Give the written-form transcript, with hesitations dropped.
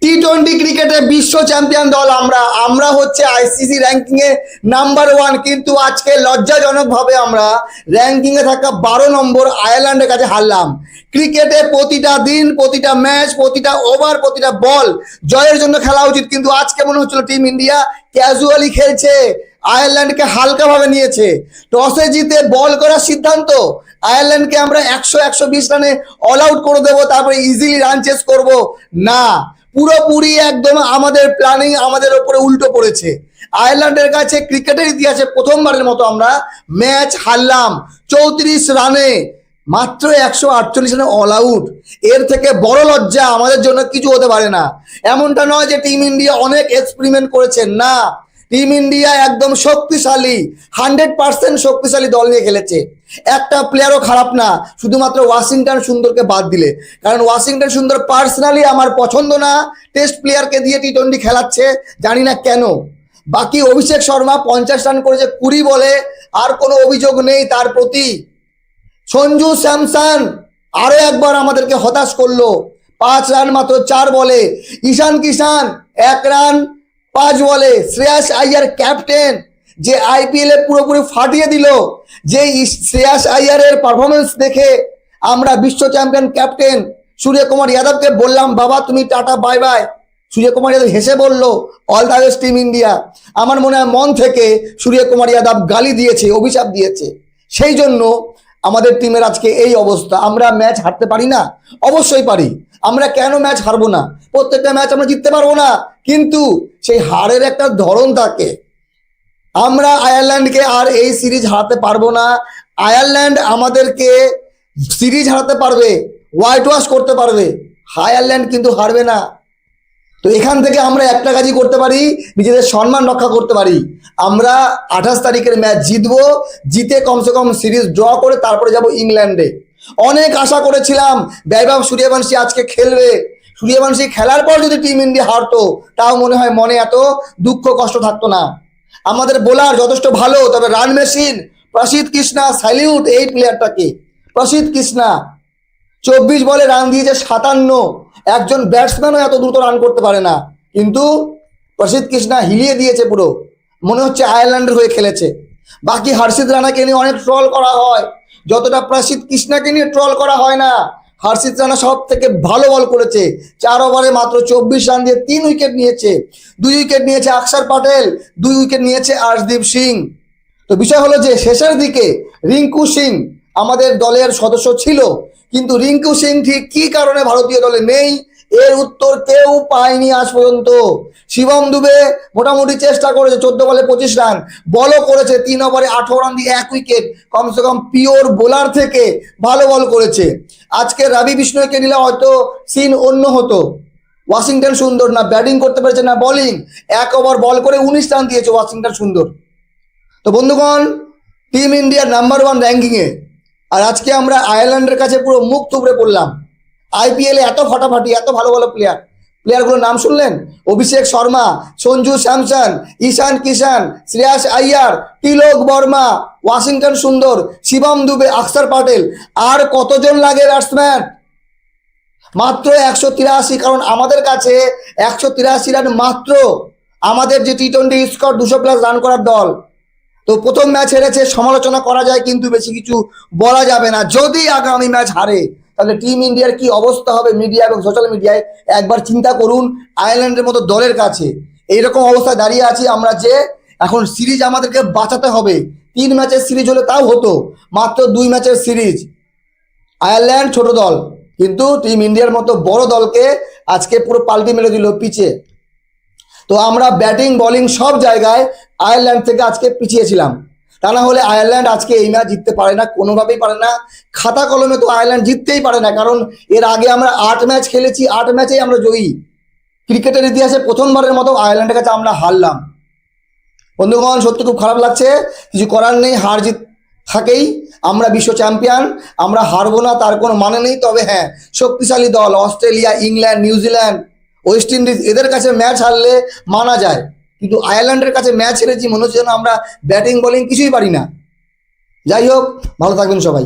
টি-20 ক্রিকেটে বিশ্ব চ্যাম্পিয়ন দল আমরা আমরা হচ্ছে আইসিসি র্যাঙ্কিং এ নাম্বার 1, কিন্তু আজকে লজ্জাজনকভাবে আমরা র্যাঙ্কিং এ থাকা 12 নম্বর আয়ারল্যান্ডের কাছে হারলাম। ক্রিকেটে প্রতিটা দিন, প্রতিটা ম্যাচ, প্রতিটা ওভার, প্রতিটা বল জয়ের জন্য খেলা উচিত, কিন্তু আজকে মনে হচ্ছিল টিম ইন্ডিয়া ক্যাজুয়ালি খেলছে, আয়ারল্যান্ডকে হালকাভাবে নিয়েছে। টসে জিতে বল করার সিদ্ধান্ত, আয়ারল্যান্ডকে আমরা 100-120 রানে অল আউট করে দেবো, তারপরে ইজিলি রান চেস করবো না, পুরোপুরি একদম আমাদের প্ল্যানিং আমাদের উপরে উল্টো পড়েছে। আয়ারল্যান্ডের কাছে ক্রিকেটের ইতিহাসে প্রথমবারের মতো আমরা ম্যাচ হারলাম 34 রানে, মাত্র 148 রানে অল আউট। এর থেকে বড় লজ্জা আমাদের জন্য কিছু হতে পারে না। এমনটা নয় যে টিম ইন্ডিয়া অনেক এক্সপেরিমেন্ট করেছে, না, টিম ইন্ডিয়া একদম শক্তিশালী, 100% শক্তিশালী দল নিয়ে খেলেছে। একটা প্লেয়ারও খারাপ না, শুধুমাত্র ওয়াশিংটন সুন্দরকে বাদ দিলে, কারণ ওয়াশিংটন সুন্দর পার্সোনালি আমার পছন্দ না। টেস্ট প্লেয়ারকে দিয়ে টি-20 খেলাচ্ছে, জানি না কেন। বাকি অভিষেক শর্মা 50 রান করেছে 20 বলে, আর কোনো অভিযোগ নেই তার প্রতি। সঞ্জু স্যামসন আরো একবার আমাদেরকে হতাশ করলো, 5 রান মাত্র 4 বলে। ঈশান কিষান 1 রান 5 বলে। শ্রেয়াস আইয়ার ক্যাপ্টেন, যে আইপিএল এ পুরোপুরি ফাটিয়ে দিল, যে শ্রেয়াস আইয়ারের পারফরমেন্স দেখে আমরা বিশ্ব চ্যাম্পিয়ন ক্যাপ্টেন সূর্যকুমার যাদবকে বললাম, বাবা তুমি tata bye bye. Suryakumar Yadav হেসে বলল, all the best team India. আমার মনে হয় মন থেকে সূর্যকুমার যাদব গালি দিয়েছে, অভিশাপ দিয়েছে, সেই জন্য আমাদের টিমের আজকে এই অবস্থা। আমরা ম্যাচ হারতে পারি না? অবশ্যই পারি। আমরা কেন ম্যাচ হারবো না? প্রত্যেকটা ম্যাচ আমরা জিততে পারবো না, কিন্তু সেই হারের একটা ধরন থাকে। আমরা আয়ারল্যান্ডকে আর এই সিরিজ হারাতে পারবো না। আয়ারল্যান্ড আমাদেরকে সিরিজ হারাতে পারবে, হোয়াইট ওয়াশ করতে পারবে, আয়ারল্যান্ড কিন্তু হারবে না। তো এখান থেকে আমরা একটা কাজই করতে পারি, নিজেদের সম্মান রক্ষা করতে পারি। আমরা 28 তারিখের ম্যাচ জিতবো, জিতে কমসে কম সিরিজ ড্র করে তারপরে যাব ইংল্যান্ডে। অনেক আশা করেছিলাম বৈভব সূর্যবংশী আজকে খেলবে, সূর্যবংশী খেলার পর যদি টিম ইন্ডিয়া হারতো, তাও মনে হয় মনে এত দুঃখ কষ্ট থাকতো না। আমাদের বোলার যথেষ্ট ভালো, তবে রান মেশিন প্রসিদ্ধ কৃষ্ণা, স্যালিউট এই প্লেয়ারটাকে। প্রসিদ্ধ কৃষ্ণা 24 বলে রান দিয়েছে 57। একজন ব্যাটসম্যানও এত দ্রুত রান করতে পারে না, কিন্তু প্রসিদ্ধ কৃষ্ণা হিলিয়ে দিয়েছে পুরো, মনে হচ্ছে আয়ারল্যান্ডের হয়ে খেলেছে। বাকি হর্ষিত রানাকে নিয়ে অনেক ট্রল করা হয়, যতটা প্রসিদ্ধ কৃষ্ণাকে নিয়ে ট্রল করা হয় না। হর্ষিত রানা সব থেকে ভালো বল করেছে, 4 ওভারে মাত্র 24 রান দিয়ে 3 উইকেট নিয়েছে। 2 উইকেট নিয়েছে অক্ষর প্যাটেল, 2 উইকেট নিয়েছে আর্শদীপ সিং। তো বিষয় হলো যে শেষের দিকে রিঙ্কু সিং আমাদের দলের সদস্য ছিল, কিন্তু রিঙ্কু সিং ঠিক কি কারণে ভারতীয় দলে নেই এর উত্তর কেউ পায়নি আজ পর্যন্ত। শিবম দুবে মোটামুটি চেষ্টা করেছে, 14 বলে 25 রান, বলও করেছে 3 ওভারে 18 রান দিয়ে 1 উইকেট, কমসে কম পিওর বোলার থেকে ভালো বল করেছে। আজকে রবি বিষ্ণয়কে নিলে হয়তো সিন অন্য হতো। ওয়াশিংটন সুন্দর না ব্যাটিং করতে পেরেছে না বোলিং, 1 ওভার বল করে 19 রান দিয়েছে ওয়াশিংটন সুন্দর। তো বন্ধুগণ, টিম ইন্ডিয়ার নাম্বার 1 র্যাঙ্কিংয়ে, আর আজকে আমরা আয়ারল্যান্ডের কাছে পুরো মুখ থুবড়ে পড়লাম। আইপিএলে এত ফাটাফাটি, এত ভালো ভালো প্লেয়ারগুলোর নাম শুনলেন? অভিষেক শর্মা, সঞ্জু স্যামসন, ঈশান কিষান, শ্রেয়াস আইয়ার, তিলক বর্মা, ওয়াশিংটন সুন্দর, শিবম দুবে, অক্ষর প্যাটেল, আর কতজন লাগে ব্যাটসম্যান? মাত্র 183, কারণ আমাদের কাছে 183 রান মাত্র। আমাদের যে টি-20 স্কোর 200+ রান করার দল। তো প্রথম ম্যাচ হেরেছে, সমালোচনা করা যায়, কিন্তু বেশি কিছু বলা যাবে না। যদি আগামী ম্যাচ হারে, তাহলে টিম ইন্ডিয়ার কি অবস্থা হবে মিডিয়া এবং সোশ্যাল মিডিয়ায় একবার চিন্তা করুন। আয়ারল্যান্ডের মতো দলের কাছে এইরকম অবস্থায় দাঁড়িয়ে আছি আমরা, যে এখন সিরিজ আমাদেরকে বাঁচাতে হবে। 3 ম্যাচের সিরিজ হলে তাও হতো, মাত্র 2 ম্যাচের সিরিজ। আয়ারল্যান্ড ছোট দল, কিন্তু টিম ইন্ডিয়ার মতো বড় দলকে আজকে পুরো পাল্টি মেরে দিল পিচে। তো আমরা ব্যাটিং বোলিং সব জায়গায় আয়ারল্যান্ড থেকে আজকে পিছিয়েছিলাম। তা না হলে আয়ারল্যান্ড আজকে এই ম্যাচ জিততে পারে না, কোনোভাবেই পারে না। খাতা কলমে তো আয়ারল্যান্ড জিততেই পারে না, কারণ এর আগে আমরা 8 ম্যাচ খেলেছি, 8 ম্যাচেই আমরা জয়ী। ক্রিকেটের ইতিহাসে প্রথমবারের মতো আয়ারল্যান্ডের কাছে আমরা হারলাম। বন্ধুগণ, সত্যি খুব খারাপ লাগছে, কিছু করার নেই, হার জিত থাকেই। আমরা বিশ্ব চ্যাম্পিয়ন, আমরা হারবো না তার কোনো মানে নেই। তবে হ্যাঁ, শক্তিশালী দল Australia, England, New Zealand, West Indies, এদের কাছে ম্যাচ হারলে মানা যায়, কিন্তু আয়ারল্যান্ডের কাছে ম্যাচ হেরেছি, মনে হচ্ছে যেন আমরা ব্যাটিং বোলিং কিছুই পারি না। যাই হোক, ভালো থাকবেন সবাই।